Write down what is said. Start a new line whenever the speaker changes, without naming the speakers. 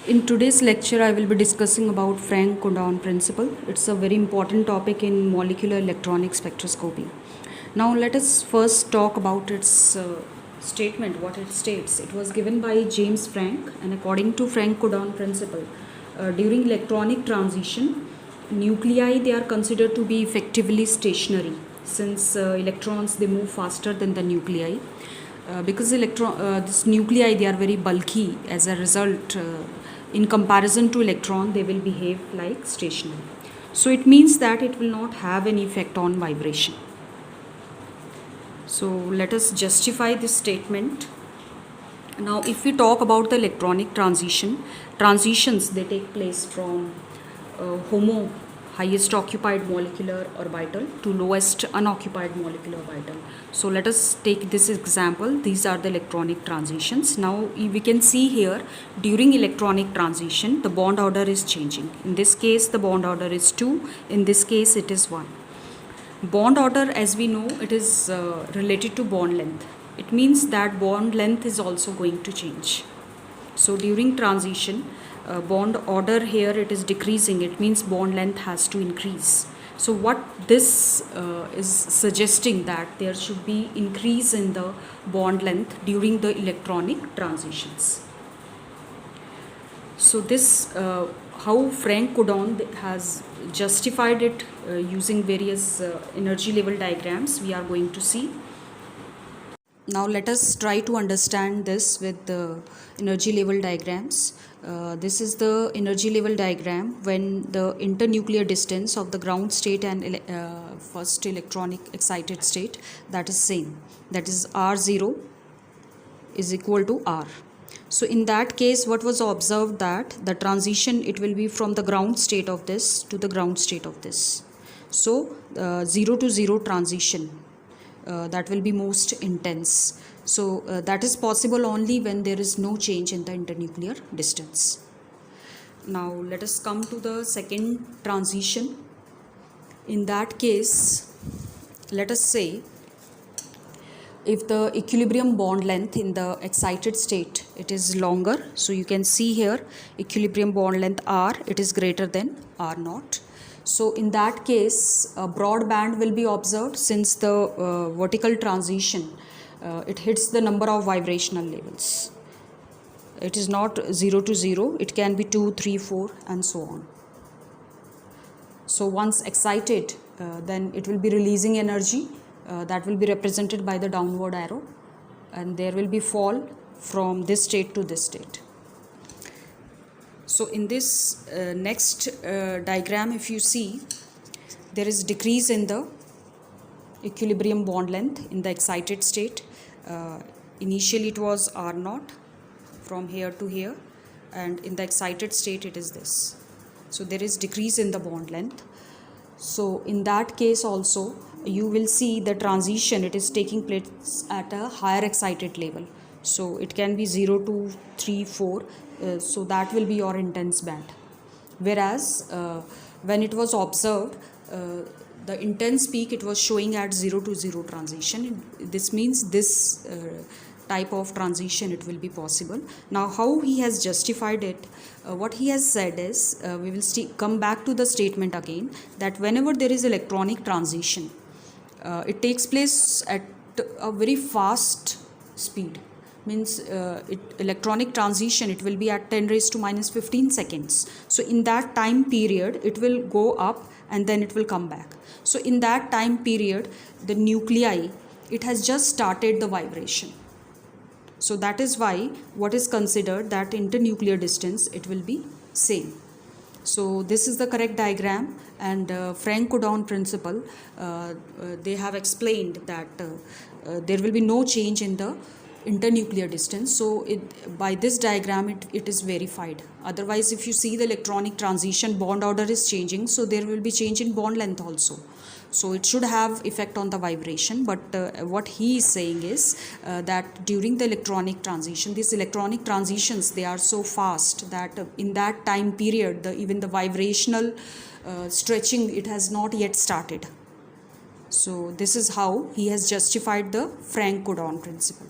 In today's lecture, I will be discussing about Frank-Condon principle. It's a very important topic in molecular electronic spectroscopy. Now, let us first talk about its statement, what it states. It was given by James Frank, and according to Frank-Condon principle, during electronic transition, nuclei they are considered to be effectively stationary, since electrons they move faster than the nuclei. Because this nuclei they are very bulky. As a result, in comparison to electron, they will behave like stationary. So it means that it will not have any effect on vibration. So let us justify this statement. Now, if we talk about the electronic transitions they take place from HOMO, highest occupied molecular orbital, to lowest unoccupied molecular orbital. So let us take this example. These are the electronic transitions. Now we can see here, during electronic transition, the bond order is changing. In this case, the bond order is 2. In this case, it is 1. Bond order, as we know, it is related to bond length. It means that bond length is also going to change. So during transition, bond order here it is decreasing. It means bond length has to increase. So what this is suggesting, that there should be increase in the bond length during the electronic transitions. So this how Frank-Condon has justified it using various energy level diagrams we are going to see. Now let us try to understand this with the energy level diagrams. This is the energy level diagram when the internuclear distance of the ground state and first electronic excited state, that is same. That is R0 is equal to R. So in that case, what was observed, that the transition it will be from the ground state of this to the ground state of this. So 0 to 0 transition. That will be most intense. So that is possible only when there is no change in the internuclear distance. Now let us come to the second transition. In that case, let us say if the equilibrium bond length in the excited state it is longer. So you can see here equilibrium bond length R, it is greater than R naught. So in that case, a broad band will be observed, since the vertical transition it hits the number of vibrational levels. It is not 0 to 0, it can be 2, 3, 4 and so on. So once excited, then it will be releasing energy that will be represented by the downward arrow, and there will be fall from this state to this state. So in this next diagram, if you see, there is decrease in the equilibrium bond length in the excited state. Initially it was R naught from here to here, and in the excited state it is this. So there is decrease in the bond length. So in that case also, you will see the transition it is taking place at a higher excited level. So it can be 0 to 3, 4. So that will be your intense band. Whereas when it was observed, the intense peak it was showing at 0 to 0 transition. This means this type of transition it will be possible. Now how he has justified it, what he has said is, we will come back to the statement again, that whenever there is electronic transition, it takes place at a very fast speed. Means electronic transition it will be at 10 raised to minus 15 seconds. So in that time period it will go up and then it will come back. So in that time period the nuclei it has just started the vibration. So that is why what is considered that internuclear distance it will be same. So this is the correct diagram, and Frank-Condon principle they have explained that there will be no change in the internuclear distance. So by this diagram it is verified. Otherwise, if you see the electronic transition, bond order is changing, so there will be change in bond length also. So it should have effect on the vibration, but what he is saying is that during the electronic transition, these electronic transitions they are so fast that in that time period even the vibrational stretching it has not yet started. So this is how he has justified the Frank-Condon principle.